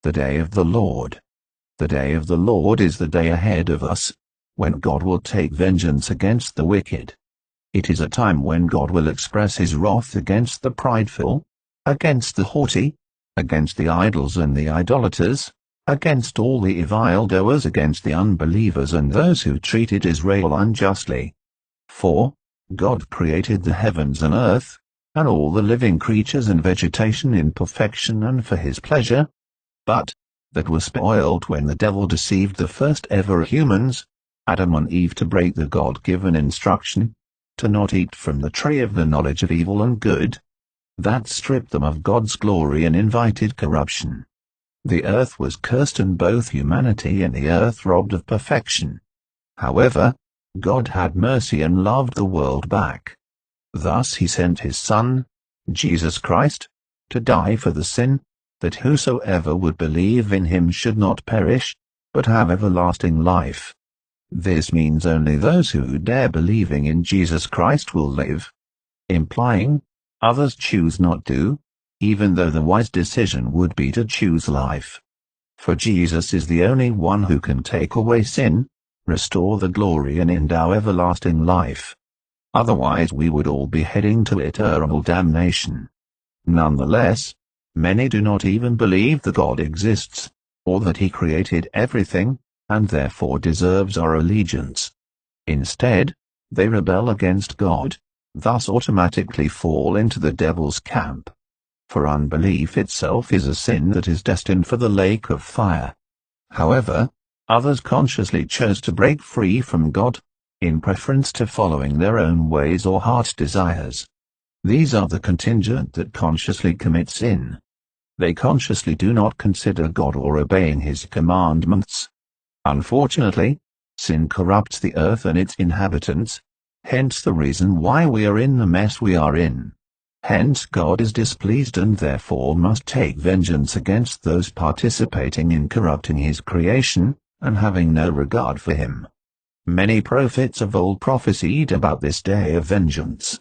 The day of the Lord. The day of the Lord is the day ahead of us, when God will take vengeance against the wicked. It is a time when God will express his wrath against the prideful, against the haughty, against the idols and the idolaters, against all the evildoers, against the unbelievers and those who treated Israel unjustly. For God created the heavens and earth, and all the living creatures and vegetation in perfection and for his pleasure, but that was spoiled when the devil deceived the first ever humans, Adam and Eve, to break the God-given instruction, to not eat from the tree of the knowledge of evil and good. That stripped them of God's glory and invited corruption. The earth was cursed, and both humanity and the earth robbed of perfection. However, God had mercy and loved the world back. Thus he sent his Son, Jesus Christ, to die for the sin, that whosoever would believe in him should not perish, but have everlasting life. This means only those who dare believing in Jesus Christ will live. Implying, others choose not to, even though the wise decision would be to choose life. For Jesus is the only one who can take away sin, restore the glory and endow everlasting life. Otherwise we would all be heading to eternal damnation. Nonetheless, many do not even believe that God exists, or that he created everything, and therefore deserves our allegiance. Instead, they rebel against God, thus automatically fall into the devil's camp. For unbelief itself is a sin that is destined for the lake of fire. However, others consciously chose to break free from God, in preference to following their own ways or heart desires. These are the contingent that consciously commit sin. They consciously do not consider God or obeying his commandments. Unfortunately, sin corrupts the earth and its inhabitants, hence the reason why we are in the mess we are in. Hence God is displeased and therefore must take vengeance against those participating in corrupting his creation, and having no regard for him. Many prophets of old prophesied about this day of vengeance.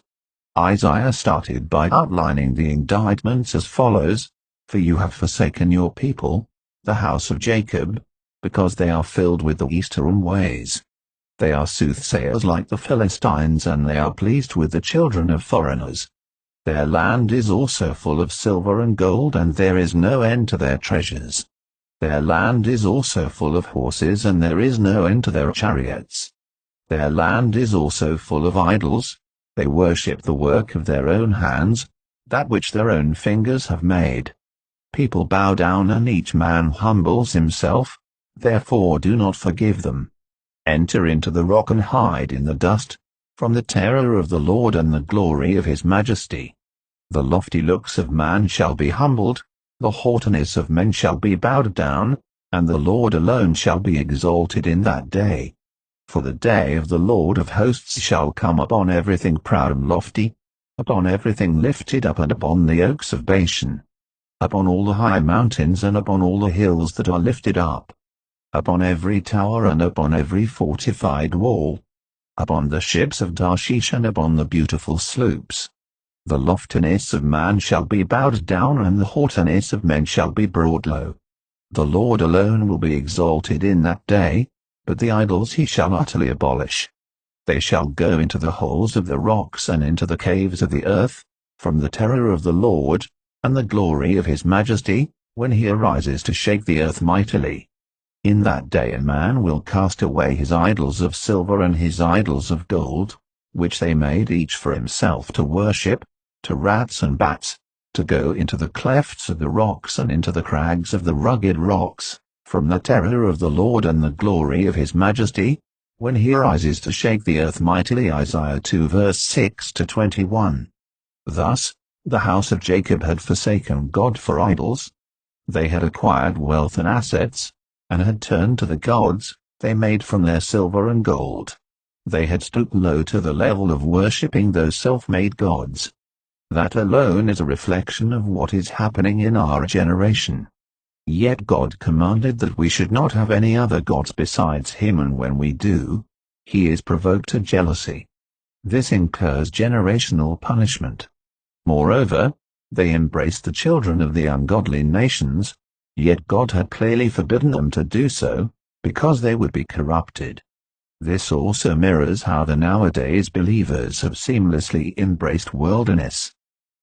Isaiah started by outlining the indictments as follows: For you have forsaken your people, the house of Jacob, because they are filled with the eastern ways. They are soothsayers like the Philistines, and they are pleased with the children of foreigners. Their land is also full of silver and gold, and there is no end to their treasures. Their land is also full of horses, and there is no end to their chariots. Their land is also full of idols. They worship the work of their own hands, that which their own fingers have made. People bow down, and each man humbles himself, therefore do not forgive them. Enter into the rock and hide in the dust, from the terror of the Lord and the glory of his majesty. The lofty looks of man shall be humbled, the haughtiness of men shall be bowed down, and the Lord alone shall be exalted in that day. For the day of the Lord of hosts shall come upon everything proud and lofty, upon everything lifted up, and upon the oaks of Bashan, upon all the high mountains and upon all the hills that are lifted up, upon every tower and upon every fortified wall, upon the ships of Tarshish and upon the beautiful sloops. The loftiness of man shall be bowed down, and the haughtiness of men shall be brought low. The Lord alone will be exalted in that day, but the idols he shall utterly abolish. They shall go into the holes of the rocks and into the caves of the earth, from the terror of the Lord, and the glory of his majesty, when he arises to shake the earth mightily. In that day a man will cast away his idols of silver and his idols of gold, which they made each for himself to worship, to rats and bats, to go into the clefts of the rocks and into the crags of the rugged rocks, from the terror of the Lord and the glory of his majesty, when he arises to shake the earth mightily. Isaiah 2 verse 6-21. Thus, the house of Jacob had forsaken God for idols. They had acquired wealth and assets, and had turned to the gods they made from their silver and gold. They had stooped low to the level of worshipping those self-made gods. That alone is a reflection of what is happening in our generation. Yet God commanded that we should not have any other gods besides him, and when we do, he is provoked to jealousy. This incurs generational punishment. Moreover, they embraced the children of the ungodly nations, Yet God had clearly forbidden them to do so, because they would be corrupted. This also mirrors how the nowadays believers have seamlessly embraced worldliness.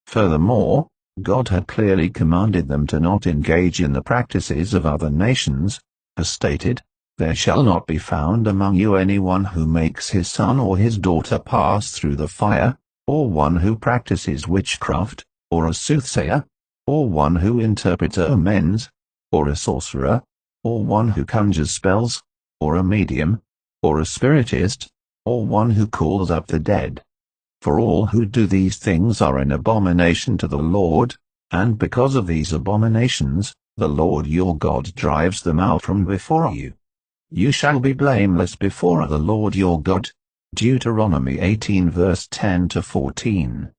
Furthermore, God had clearly commanded them to not engage in the practices of other nations, as stated, "There shall not be found among you anyone who makes his son or his daughter pass through the fire, or one who practices witchcraft, or a soothsayer, or one who interprets omens, or a sorcerer, or one who conjures spells, or a medium, or a spiritist, or one who calls up the dead. For all who do these things are an abomination to the Lord, and because of these abominations, the Lord your God drives them out from before you. You shall be blameless before the Lord your God." Deuteronomy 18 verse 10 to 14.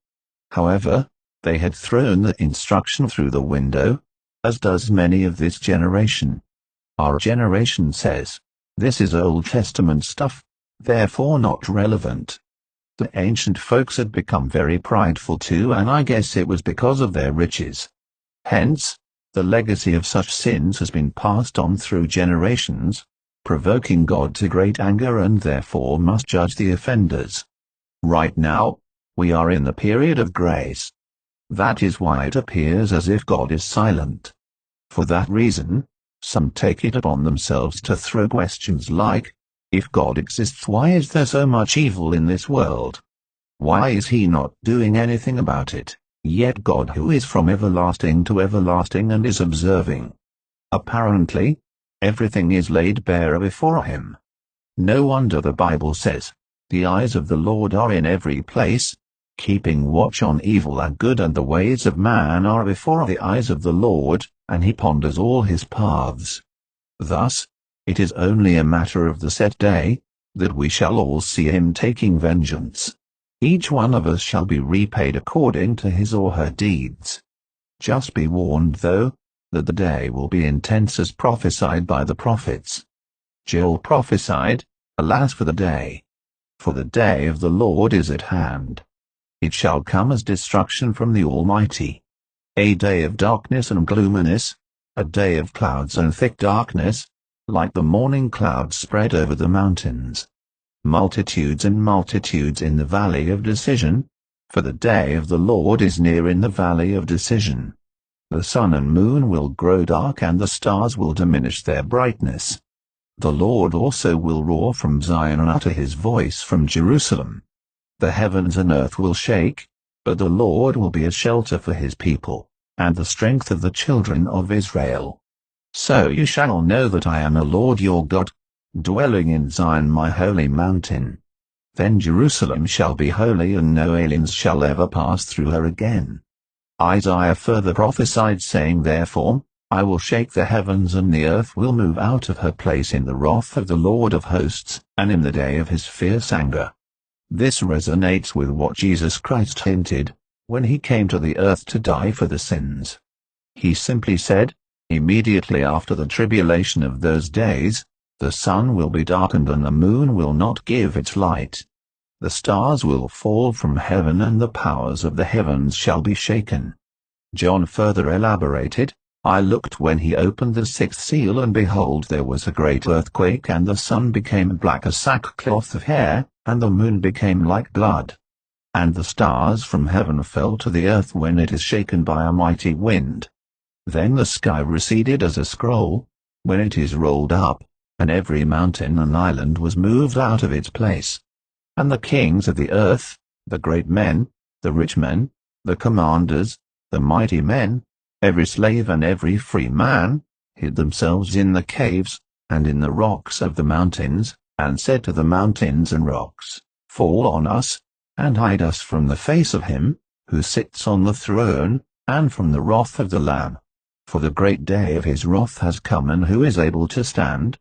However, they had thrown the instruction through the window, as does many of this generation. Our generation says, "This is Old Testament stuff, therefore not relevant." The ancient folks had become very prideful too, and I guess it was because of their riches. Hence, the legacy of such sins has been passed on through generations, provoking God to great anger, and therefore must judge the offenders. Right now, we are in the period of grace. That is why it appears as if God is silent. For that reason, some take it upon themselves to throw questions like, "If God exists, why is there so much evil in this world? Why is he not doing anything about it?" Yet God, who is from everlasting to everlasting and is observing. Apparently, everything is laid bare before him. No wonder the Bible says, "The eyes of the Lord are in every place, keeping watch on evil and good, and the ways of man are before the eyes of the Lord, and he ponders all his paths." Thus, it is only a matter of the set day, that we shall all see him taking vengeance. Each one of us shall be repaid according to his or her deeds. Just be warned, though, that the day will be intense as prophesied by the prophets. Joel prophesied, "Alas for the day! For the day of the Lord is at hand. It shall come as destruction from the Almighty. A day of darkness and gloominess, a day of clouds and thick darkness, like the morning clouds spread over the mountains. Multitudes and multitudes in the valley of decision, for the day of the Lord is near in the valley of decision. The sun and moon will grow dark, and the stars will diminish their brightness. The Lord also will roar from Zion and utter his voice from Jerusalem. The heavens and earth will shake, but the Lord will be a shelter for his people, and the strength of the children of Israel. So you shall know that I am the Lord your God, dwelling in Zion my holy mountain. Then Jerusalem shall be holy, and no aliens shall ever pass through her again." Isaiah further prophesied, saying, "Therefore, I will shake the heavens, and the earth will move out of her place in the wrath of the Lord of hosts, and in the day of his fierce anger." This resonates with what Jesus Christ hinted, when he came to the earth to die for the sins. He simply said, immediately after the tribulation of those days, the sun will be darkened and the moon will not give its light. The stars will fall from heaven and the powers of the heavens shall be shaken. John further elaborated, "I looked when he opened the sixth seal, and behold, there was a great earthquake, and the sun became black as sackcloth of hair, and the moon became like blood. And the stars from heaven fell to the earth when it is shaken by a mighty wind. Then the sky receded as a scroll, when it is rolled up, and every mountain and island was moved out of its place. And the kings of the earth, the great men, the rich men, the commanders, the mighty men, every slave and every free man, hid themselves in the caves, and in the rocks of the mountains, and said to the mountains and rocks, Fall on us, and hide us from the face of him, who sits on the throne, and from the wrath of the Lamb. For the great day of his wrath has come, and who is able to stand?"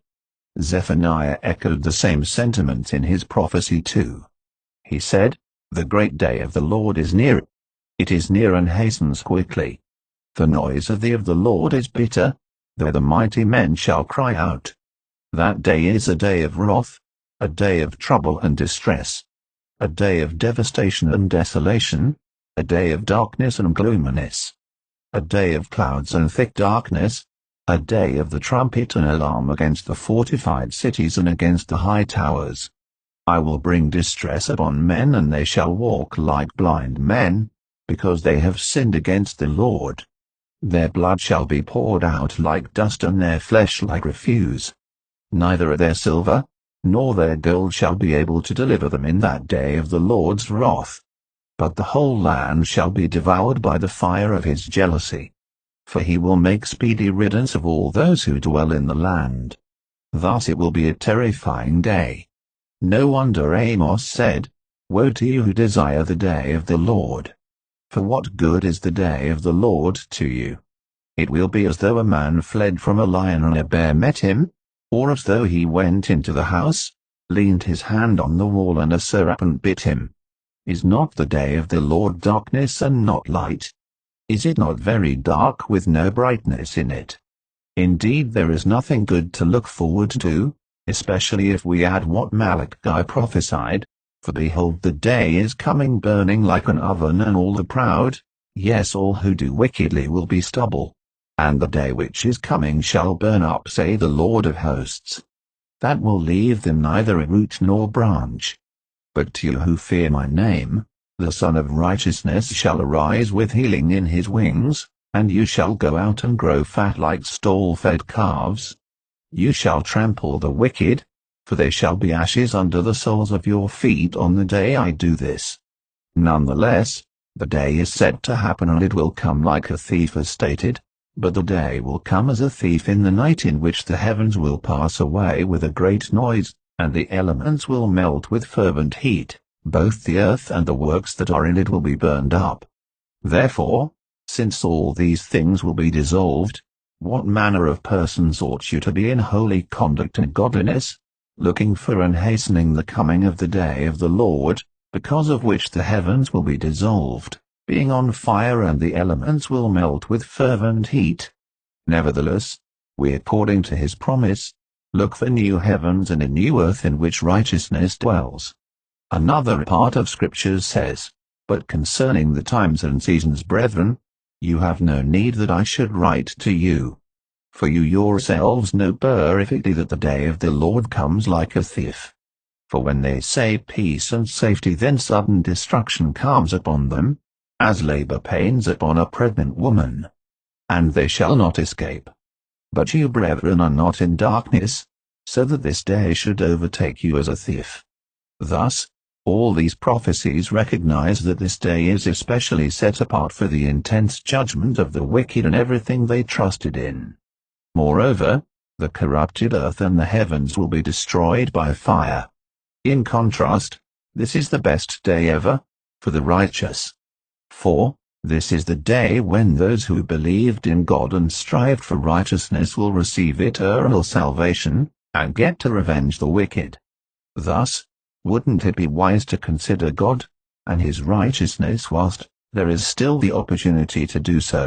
Zephaniah echoed the same sentiment in his prophecy too. He said, "The great day of the Lord is near. It is near and hastens quickly. The noise of the Lord is bitter, though the mighty men shall cry out." That day is a day of wrath, a day of trouble and distress, a day of devastation and desolation, a day of darkness and gloominess, a day of clouds and thick darkness, a day of the trumpet and alarm against the fortified cities and against the high towers. I will bring distress upon men, and they shall walk like blind men, because they have sinned against the Lord. Their blood shall be poured out like dust, and their flesh like refuse. Neither their silver nor their gold shall be able to deliver them in that day of the Lord's wrath. But the whole land shall be devoured by the fire of his jealousy. For he will make speedy riddance of all those who dwell in the land. Thus it will be a terrifying day. No wonder Amos said, "Woe to you who desire the day of the Lord! For what good is the day of the Lord to you? It will be as though a man fled from a lion and a bear met him, or as though he went into the house, leaned his hand on the wall, and a serpent bit him. Is not the day of the Lord darkness and not light? Is it not very dark with no brightness in it? Indeed, there is nothing good to look forward to, especially if we add what Malachi prophesied. For behold, the day is coming burning like an oven, and all the proud, yes, all who do wickedly, will be stubble. And the day which is coming shall burn up, say the Lord of hosts. That will leave them neither a root nor branch. But to you who fear my name, the Son of Righteousness shall arise with healing in his wings, and you shall go out and grow fat like stall-fed calves. You shall trample the wicked, for they shall be ashes under the soles of your feet on the day I do this. Nonetheless, the day is set to happen, and it will come like a thief as stated. But the day will come as a thief in the night, in which the heavens will pass away with a great noise, and the elements will melt with fervent heat, both the earth and the works that are in it will be burned up. Therefore, since all these things will be dissolved, what manner of persons ought you to be in holy conduct and godliness, looking for and hastening the coming of the day of the Lord, because of which the heavens will be dissolved, being on fire, and the elements will melt with fervent heat? Nevertheless, we, according to his promise, look for new heavens and a new earth in which righteousness dwells. Another part of Scripture says, "But concerning the times and seasons, brethren, you have no need that I should write to you. For you yourselves know perfectly that the day of the Lord comes like a thief. For when they say peace and safety, then sudden destruction comes upon them, as labor pains upon a pregnant woman. And they shall not escape. But you, brethren, are not in darkness, so that this day should overtake you as a thief." Thus, all these prophecies recognize that this day is especially set apart for the intense judgment of the wicked and everything they trusted in. Moreover, the corrupted earth and the heavens will be destroyed by fire. In contrast, this is the best day ever for the righteous. For this is the day when those who believed in God and strived for righteousness will receive eternal salvation, and get to revenge the wicked. Thus, wouldn't it be wise to consider God and his righteousness whilst there is still the opportunity to do so?